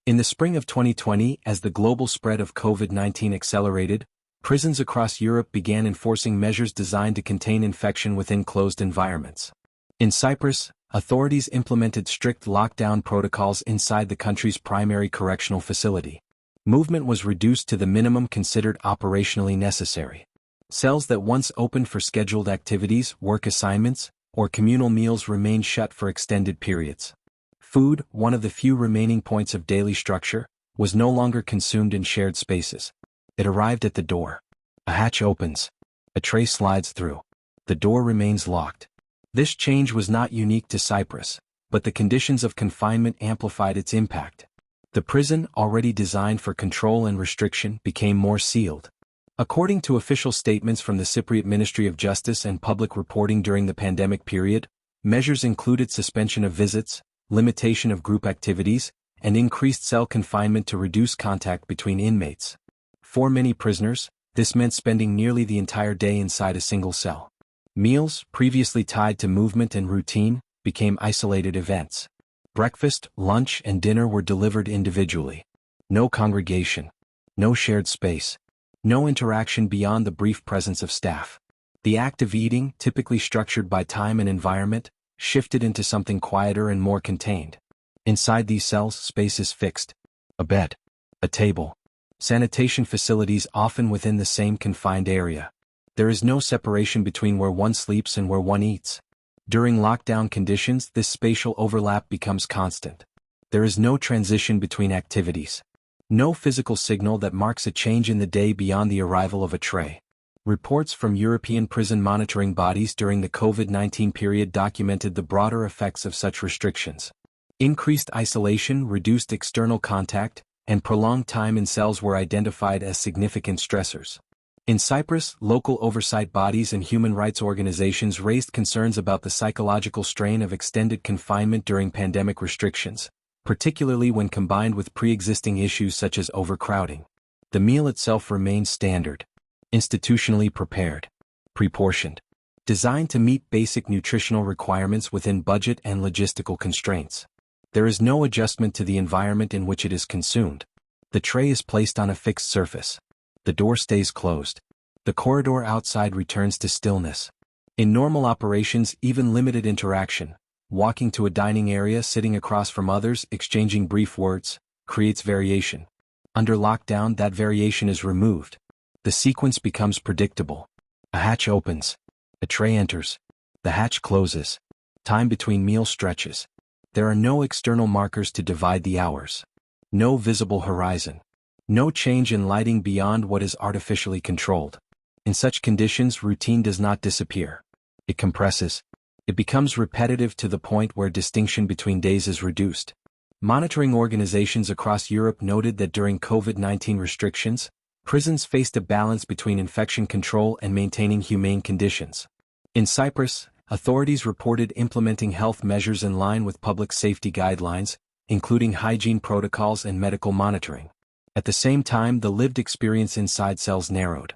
In the spring of 2020, as the global spread of COVID-19 accelerated, prisons across Europe began enforcing measures designed to contain infection within closed environments. In Cyprus, authorities implemented strict lockdown protocols inside the country's primary correctional facility. Movement was reduced to the minimum considered operationally necessary. Cells that once opened for scheduled activities, work assignments, or communal meals remained shut for extended periods. Food, one of the few remaining points of daily structure, was no longer consumed in shared spaces. It arrived at the door. A hatch opens. A tray slides through. The door remains locked. This change was not unique to Cyprus, but the conditions of confinement amplified its impact. The prison, already designed for control and restriction, became more sealed. According to official statements from the Cypriot Ministry of Justice and public reporting during the pandemic period, measures included suspension of visits, limitation of group activities, and increased cell confinement to reduce contact between inmates. For many prisoners, this meant spending nearly the entire day inside a single cell. Meals, previously tied to movement and routine, became isolated events. Breakfast, lunch, and dinner were delivered individually. No congregation. No shared space. No interaction beyond the brief presence of staff. The act of eating, typically structured by time and environment, shifted into something quieter and more contained. Inside these cells, space is fixed. A bed. A table. Sanitation facilities often within the same confined area. There is no separation between where one sleeps and where one eats. During lockdown conditions, this spatial overlap becomes constant. There is no transition between activities. No physical signal that marks a change in the day beyond the arrival of a tray. Reports from European prison monitoring bodies during the COVID-19 period documented the broader effects of such restrictions. Increased isolation, reduced external contact, and prolonged time in cells were identified as significant stressors. In Cyprus, local oversight bodies and human rights organizations raised concerns about the psychological strain of extended confinement during pandemic restrictions, particularly when combined with pre-existing issues such as overcrowding. The meal itself remained standard. Institutionally prepared. Pre-portioned. Designed to meet basic nutritional requirements within budget and logistical constraints. There is no adjustment to the environment in which it is consumed. The tray is placed on a fixed surface. The door stays closed. The corridor outside returns to stillness. In normal operations, even limited interaction, walking to a dining area, sitting across from others, exchanging brief words, creates variation. Under lockdown, that variation is removed. The sequence becomes predictable. A hatch opens. A tray enters. The hatch closes. Time between meals stretches. There are no external markers to divide the hours. No visible horizon. No change in lighting beyond what is artificially controlled. In such conditions, routine does not disappear. It compresses. It becomes repetitive to the point where distinction between days is reduced. Monitoring organizations across Europe noted that during COVID-19 restrictions, prisons faced a balance between infection control and maintaining humane conditions. In Cyprus, authorities reported implementing health measures in line with public safety guidelines, including hygiene protocols and medical monitoring. At the same time, the lived experience inside cells narrowed.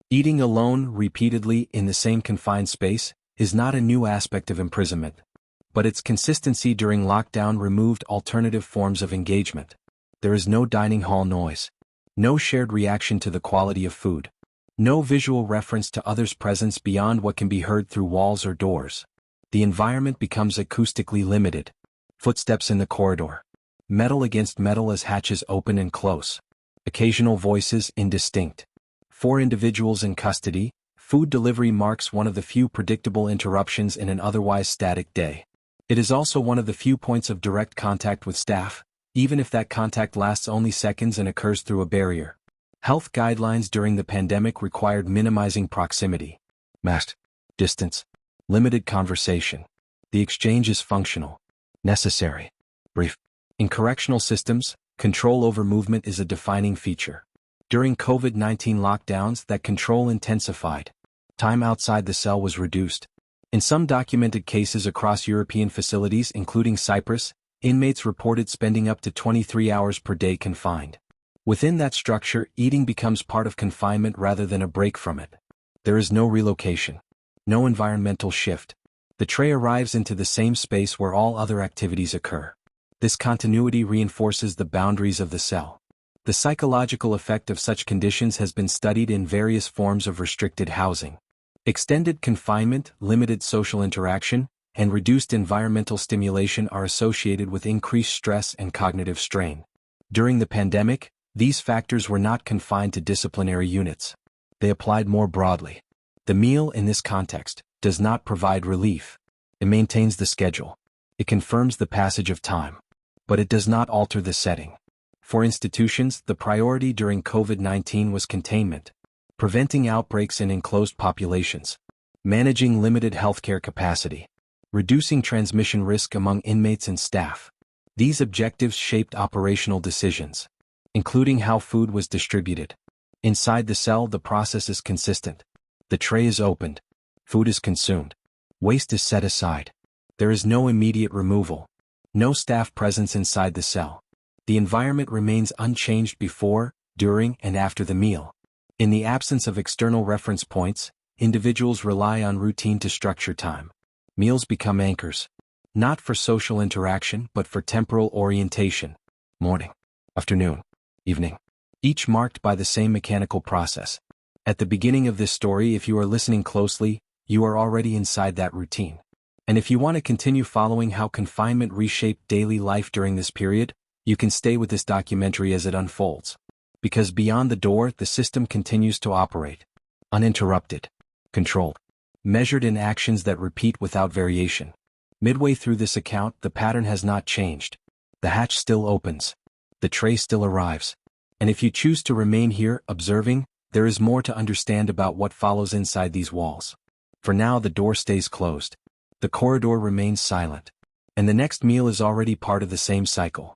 Eating alone, repeatedly, in the same confined space, is not a new aspect of imprisonment. But its consistency during lockdown removed alternative forms of engagement. There is no dining hall noise. No shared reaction to the quality of food. No visual reference to others' presence beyond what can be heard through walls or doors. The environment becomes acoustically limited. Footsteps in the corridor. Metal against metal as hatches open and close. Occasional voices, indistinct. For individuals in custody, food delivery marks one of the few predictable interruptions in an otherwise static day. It is also one of the few points of direct contact with staff, even if that contact lasts only seconds and occurs through a barrier. Health guidelines during the pandemic required minimizing proximity. Masked. Distance. Limited conversation. The exchange is functional. Necessary. Brief. In correctional systems, control over movement is a defining feature. During COVID-19 lockdowns, that control intensified. Time outside the cell was reduced. In some documented cases across European facilities, including Cyprus, inmates reported spending up to 23 hours per day confined. Within that structure, eating becomes part of confinement rather than a break from it. There is no relocation. No environmental shift. The tray arrives into the same space where all other activities occur. This continuity reinforces the boundaries of the cell. The psychological effect of such conditions has been studied in various forms of restricted housing. Extended confinement, limited social interaction, and reduced environmental stimulation are associated with increased stress and cognitive strain. During the pandemic, these factors were not confined to disciplinary units. They applied more broadly. The meal in this context does not provide relief. It maintains the schedule. It confirms the passage of time. But it does not alter the setting. For institutions, the priority during COVID-19 was containment, preventing outbreaks in enclosed populations, managing limited healthcare capacity, reducing transmission risk among inmates and staff. These objectives shaped operational decisions, including how food was distributed. Inside the cell, the process is consistent. The tray is opened. Food is consumed. Waste is set aside. There is no immediate removal. No staff presence inside the cell. The environment remains unchanged before, during, and after the meal. In the absence of external reference points, individuals rely on routine to structure time. Meals become anchors, not for social interaction but for temporal orientation. Morning, afternoon, evening, each marked by the same mechanical process. At the beginning of this story, if you are listening closely, you are already inside that routine. And if you want to continue following how confinement reshaped daily life during this period, you can stay with this documentary as it unfolds. Because beyond the door, the system continues to operate. Uninterrupted. Controlled. Measured in actions that repeat without variation. Midway through this account, the pattern has not changed. The hatch still opens. The tray still arrives. And if you choose to remain here, observing, there is more to understand about what follows inside these walls. For now, the door stays closed. The corridor remains silent. And the next meal is already part of the same cycle.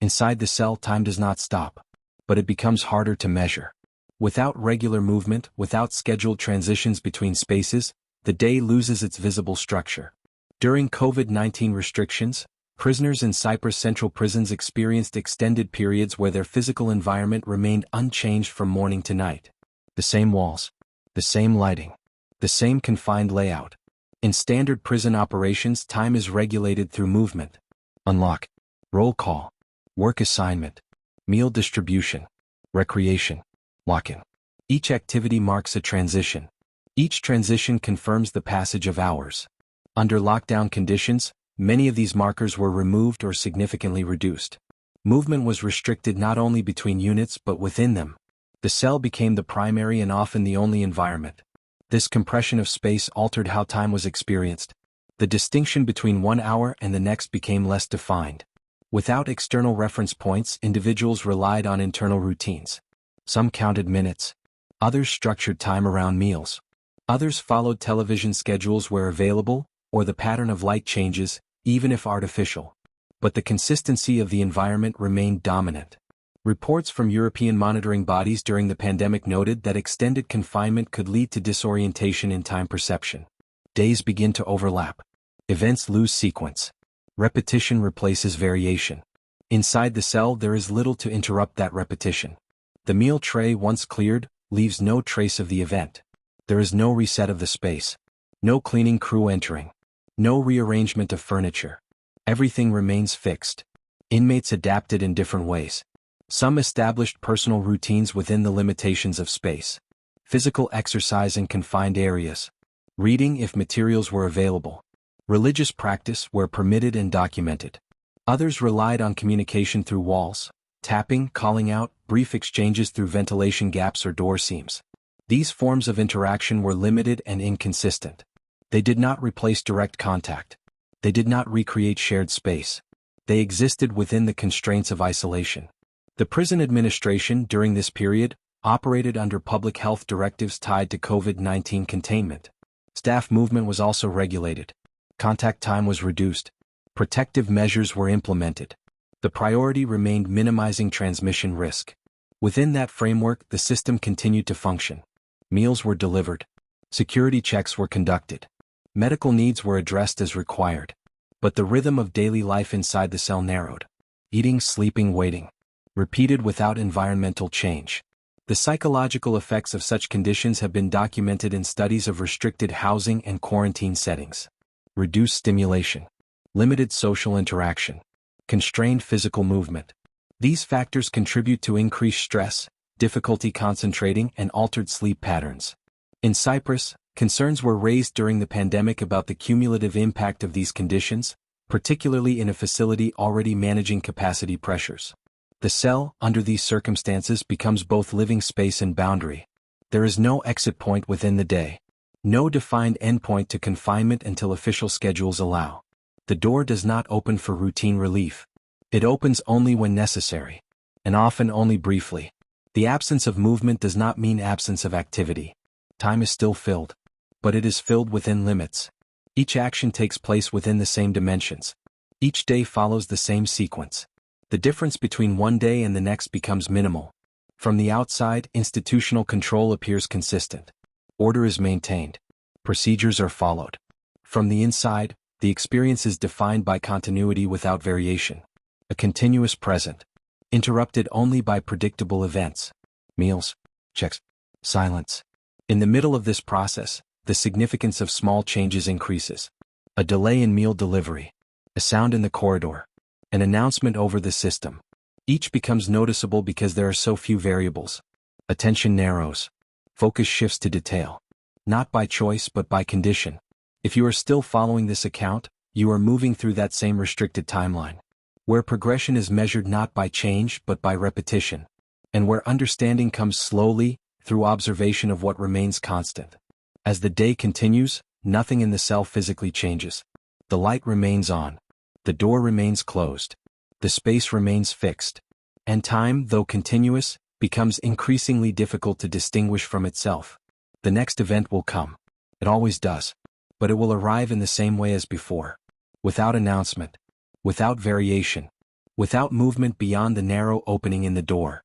Inside the cell, time does not stop. But it becomes harder to measure. Without regular movement, without scheduled transitions between spaces, the day loses its visible structure. During COVID-19 restrictions, prisoners in Cyprus Central Prisons experienced extended periods where their physical environment remained unchanged from morning to night. The same walls. The same lighting. The same confined layout. In standard prison operations, time is regulated through movement. Unlock. Roll call. Work assignment. Meal distribution. Recreation. Lock-in. Each activity marks a transition. Each transition confirms the passage of hours. Under lockdown conditions, many of these markers were removed or significantly reduced. Movement was restricted not only between units but within them. The cell became the primary and often the only environment. This compression of space altered how time was experienced. The distinction between 1 hour and the next became less defined. Without external reference points, individuals relied on internal routines. Some counted minutes. Others structured time around meals. Others followed television schedules where available, or the pattern of light changes, even if artificial. But the consistency of the environment remained dominant. Reports from European monitoring bodies during the pandemic noted that extended confinement could lead to disorientation in time perception. Days begin to overlap. Events lose sequence. Repetition replaces variation. Inside the cell, there is little to interrupt that repetition. The meal tray, once cleared, leaves no trace of the event. There is no reset of the space. No cleaning crew entering. No rearrangement of furniture. Everything remains fixed. Inmates adapted in different ways. Some established personal routines within the limitations of space. Physical exercise in confined areas. Reading if materials were available. Religious practice where permitted and documented. Others relied on communication through walls, tapping, calling out, brief exchanges through ventilation gaps or door seams. These forms of interaction were limited and inconsistent. They did not replace direct contact. They did not recreate shared space. They existed within the constraints of isolation. The prison administration during this period operated under public health directives tied to COVID-19 containment. Staff movement was also regulated. Contact time was reduced. Protective measures were implemented. The priority remained minimizing transmission risk. Within that framework, the system continued to function. Meals were delivered. Security checks were conducted. Medical needs were addressed as required. But the rhythm of daily life inside the cell narrowed. Eating, sleeping, waiting. Repeated without environmental change. The psychological effects of such conditions have been documented in studies of restricted housing and quarantine settings. Reduced stimulation. Limited social interaction. constrained physical movement. These factors contribute to increased stress, difficulty concentrating, and altered sleep patterns. In Cyprus, concerns were raised during the pandemic about the cumulative impact of these conditions, particularly in a facility already managing capacity pressures. The cell, under these circumstances, becomes both living space and boundary. There is no exit point within the day. No defined endpoint to confinement until official schedules allow. The door does not open for routine relief. It opens only when necessary, and often only briefly. The absence of movement does not mean absence of activity. Time is still filled, but it is filled within limits. Each action takes place within the same dimensions. Each day follows the same sequence. The difference between one day and the next becomes minimal. From the outside, institutional control appears consistent. Order is maintained. Procedures are followed. From the inside, the experience is defined by continuity without variation. A continuous present, interrupted only by predictable events. Meals, checks, silence. In the middle of this process, the significance of small changes increases. A delay in meal delivery. A sound in the corridor. An announcement over the system. Each becomes noticeable because there are so few variables. Attention narrows. Focus shifts to detail. Not by choice but by condition. If you are still following this account, you are moving through that same restricted timeline, where progression is measured not by change but by repetition, and where understanding comes slowly, through observation of what remains constant. As the day continues, nothing in the cell physically changes. The light remains on. The door remains closed. The space remains fixed. And time, though continuous, becomes increasingly difficult to distinguish from itself. The next event will come. It always does. But it will arrive in the same way as before. Without announcement. Without variation. Without movement beyond the narrow opening in the door.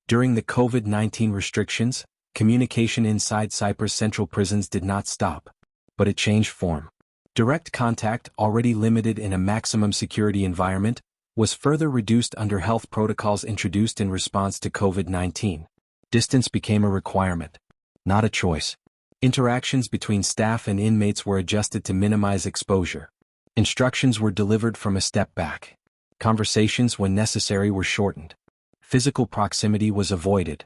During the COVID-19 restrictions, communication inside Cyprus Central Prisons did not stop. But it changed form. Direct contact, already limited in a maximum security environment, was further reduced under health protocols introduced in response to COVID-19. Distance became a requirement, not a choice. Interactions between staff and inmates were adjusted to minimize exposure. Instructions were delivered from a step back. Conversations, when necessary, were shortened. Physical proximity was avoided.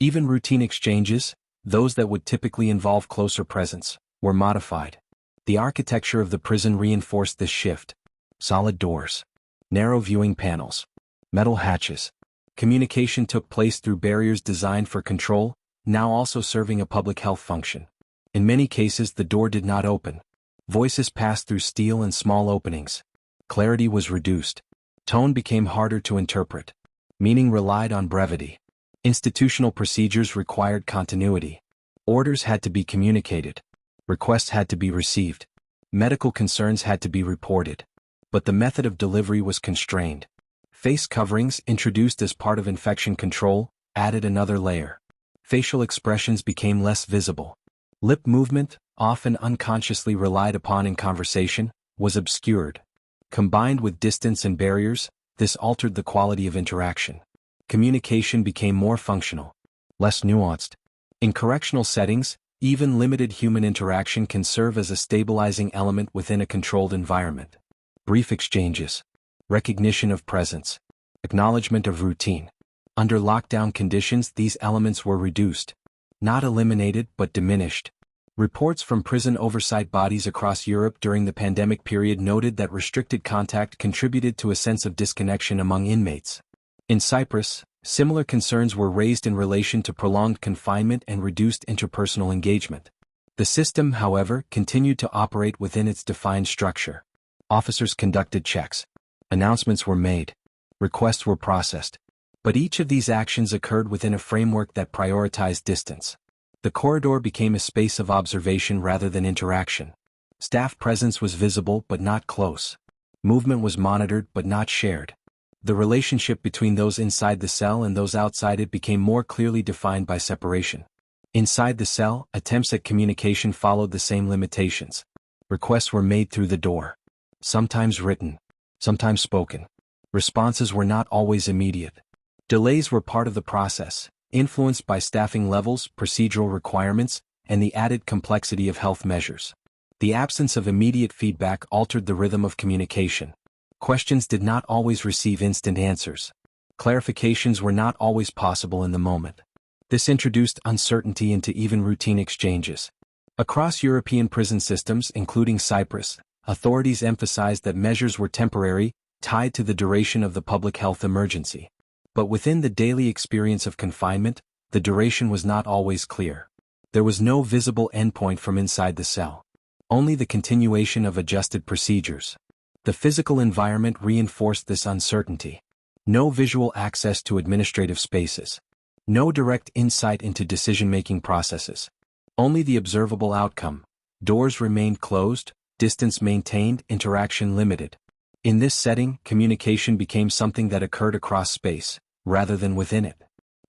Even routine exchanges, those that would typically involve closer presence, were modified. The architecture of the prison reinforced this shift. Solid doors. Narrow viewing panels. Metal hatches. Communication took place through barriers designed for control, now also serving a public health function. In many cases, the door did not open. Voices passed through steel and small openings. Clarity was reduced. Tone became harder to interpret. Meaning relied on brevity. Institutional procedures required continuity. Orders had to be communicated. Requests had to be received. Medical concerns had to be reported. But the method of delivery was constrained. Face coverings, introduced as part of infection control, added another layer. Facial expressions became less visible. Lip movement, often unconsciously relied upon in conversation, was obscured. Combined with distance and barriers, this altered the quality of interaction. Communication became more functional, less nuanced. In correctional settings, even limited human interaction can serve as a stabilizing element within a controlled environment. Brief exchanges. Recognition of presence. Acknowledgement of routine. Under lockdown conditions, these elements were reduced. Not eliminated but diminished. Reports from prison oversight bodies across Europe during the pandemic period noted that restricted contact contributed to a sense of disconnection among inmates. In Cyprus, similar concerns were raised in relation to prolonged confinement and reduced interpersonal engagement. The system, however, continued to operate within its defined structure. Officers conducted checks. Announcements were made. Requests were processed. But each of these actions occurred within a framework that prioritized distance. The corridor became a space of observation rather than interaction. Staff presence was visible but not close. Movement was monitored but not shared. The relationship between those inside the cell and those outside it became more clearly defined by separation. Inside the cell, attempts at communication followed the same limitations. Requests were made through the door. Sometimes written, sometimes spoken. Responses were not always immediate. Delays were part of the process, influenced by staffing levels, procedural requirements, and the added complexity of health measures. The absence of immediate feedback altered the rhythm of communication. Questions did not always receive instant answers. Clarifications were not always possible in the moment. This introduced uncertainty into even routine exchanges. Across European prison systems, including Cyprus, authorities emphasized that measures were temporary, tied to the duration of the public health emergency. But within the daily experience of confinement, the duration was not always clear. There was no visible endpoint from inside the cell. Only the continuation of adjusted procedures. The physical environment reinforced this uncertainty. No visual access to administrative spaces. No direct insight into decision-making processes. Only the observable outcome. Doors remained closed, distance maintained, interaction limited. In this setting, communication became something that occurred across space, rather than within it.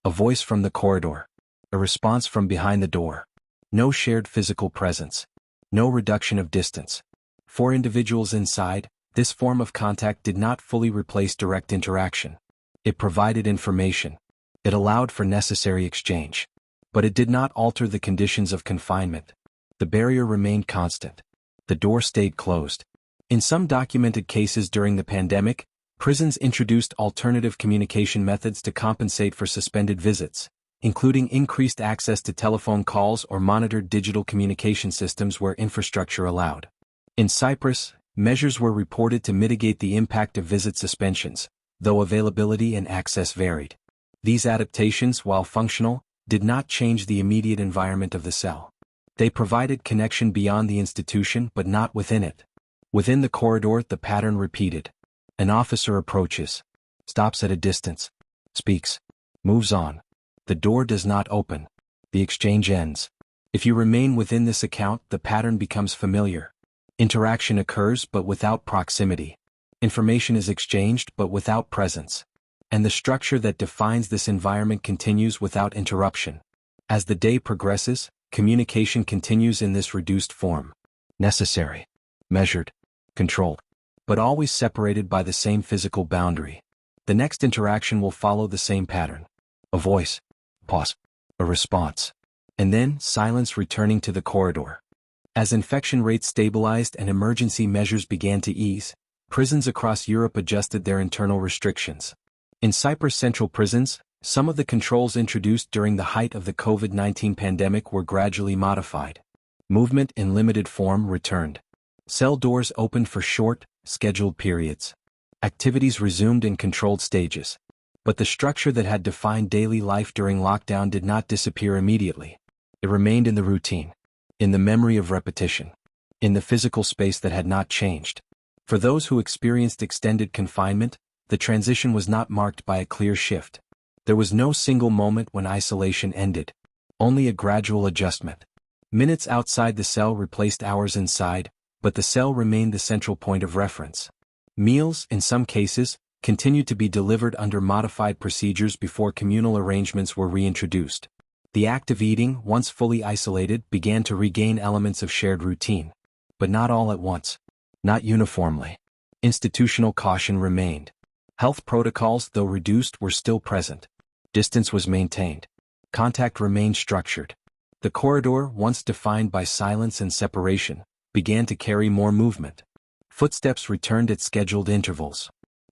A voice from the corridor. A response from behind the door. No shared physical presence. No reduction of distance. For individuals inside, this form of contact did not fully replace direct interaction. It provided information. It allowed for necessary exchange. But it did not alter the conditions of confinement. The barrier remained constant. The door stayed closed. In some documented cases during the pandemic, prisons introduced alternative communication methods to compensate for suspended visits, including increased access to telephone calls or monitored digital communication systems where infrastructure allowed. In Cyprus, measures were reported to mitigate the impact of visit suspensions, though availability and access varied. These adaptations, while functional, did not change the immediate environment of the cell. They provided connection beyond the institution but not within it. Within the corridor, the pattern repeated. An officer approaches, stops at a distance, speaks, moves on. The door does not open. The exchange ends. If you remain within this account, the pattern becomes familiar. Interaction occurs but without proximity. Information is exchanged but without presence. And the structure that defines this environment continues without interruption. As the day progresses, communication continues in this reduced form. Necessary, measured, controlled, but always separated by the same physical boundary. The next interaction will follow the same pattern. A voice, pause, a response, and then silence returning to the corridor. As infection rates stabilized and emergency measures began to ease, prisons across Europe adjusted their internal restrictions. In Cyprus Central Prisons, some of the controls introduced during the height of the COVID-19 pandemic were gradually modified. Movement in limited form returned. Cell doors opened for short, scheduled periods. Activities resumed in controlled stages. But the structure that had defined daily life during lockdown did not disappear immediately. It remained in the routine, in the memory of repetition, in the physical space that had not changed. For those who experienced extended confinement, the transition was not marked by a clear shift. There was no single moment when isolation ended, only a gradual adjustment. Minutes outside the cell replaced hours inside, but the cell remained the central point of reference. Meals, in some cases, continued to be delivered under modified procedures before communal arrangements were reintroduced. The act of eating, once fully isolated, began to regain elements of shared routine. But not all at once. Not uniformly. Institutional caution remained. Health protocols, though reduced, were still present. Distance was maintained. Contact remained structured. The corridor, once defined by silence and separation, began to carry more movement. Footsteps returned at scheduled intervals.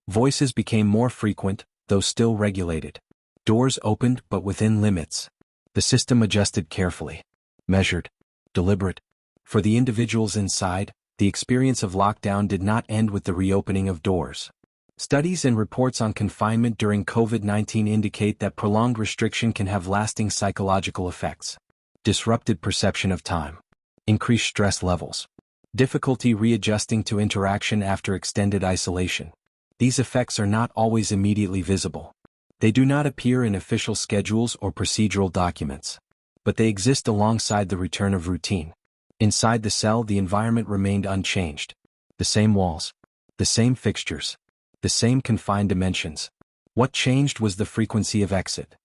Voices became more frequent, though still regulated. Doors opened but within limits. The system adjusted carefully. Measured. Deliberate. For the individuals inside, the experience of lockdown did not end with the reopening of doors. Studies and reports on confinement during COVID-19 indicate that prolonged restriction can have lasting psychological effects. Disrupted perception of time. Increased stress levels. Difficulty readjusting to interaction after extended isolation. These effects are not always immediately visible. They do not appear in official schedules or procedural documents. But they exist alongside the return of routine. Inside the cell, the environment remained unchanged. The same walls. The same fixtures. The same confined dimensions. What changed was the frequency of exit,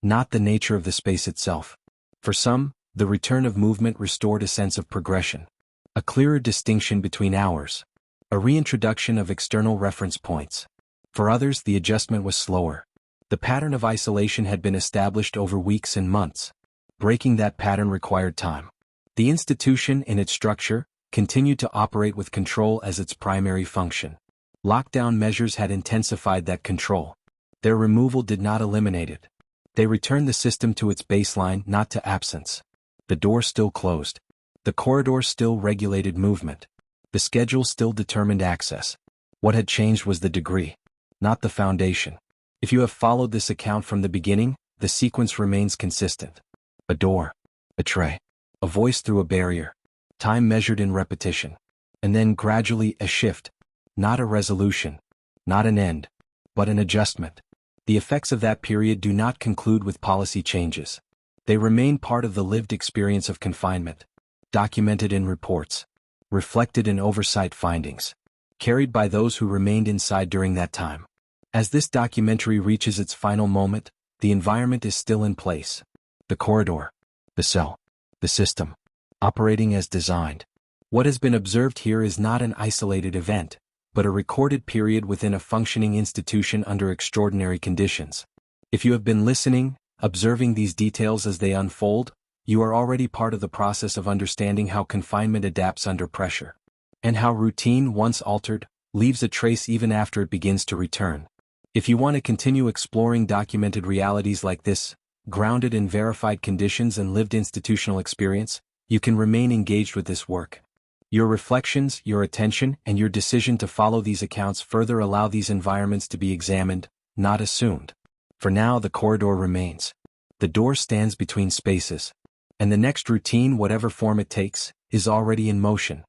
not the nature of the space itself. For some, the return of movement restored a sense of progression, a clearer distinction between hours, a reintroduction of external reference points. For others, the adjustment was slower. The pattern of isolation had been established over weeks and months. Breaking that pattern required time. The institution, in its structure, continued to operate with control as its primary function. Lockdown measures had intensified that control. Their removal did not eliminate it. They returned the system to its baseline, not to absence. The door still closed. The corridor still regulated movement. The schedule still determined access. What had changed was the degree, not the foundation. If you have followed this account from the beginning, the sequence remains consistent. A door, a tray, a voice through a barrier, time measured in repetition, and then gradually a shift, not a resolution, not an end, but an adjustment. The effects of that period do not conclude with policy changes. They remain part of the lived experience of confinement, documented in reports, reflected in oversight findings, carried by those who remained inside during that time. As this documentary reaches its final moment, the environment is still in place. The corridor, the cell, the system, operating as designed. What has been observed here is not an isolated event, but a recorded period within a functioning institution under extraordinary conditions. If you have been listening, observing these details as they unfold, you are already part of the process of understanding how confinement adapts under pressure, and how routine, once altered, leaves a trace even after it begins to return. If you want to continue exploring documented realities like this, grounded in verified conditions and lived institutional experience, you can remain engaged with this work. Your reflections, your attention, and your decision to follow these accounts further allow these environments to be examined, not assumed. For now, the corridor remains. The door stands between spaces. And the next routine, whatever form it takes, is already in motion.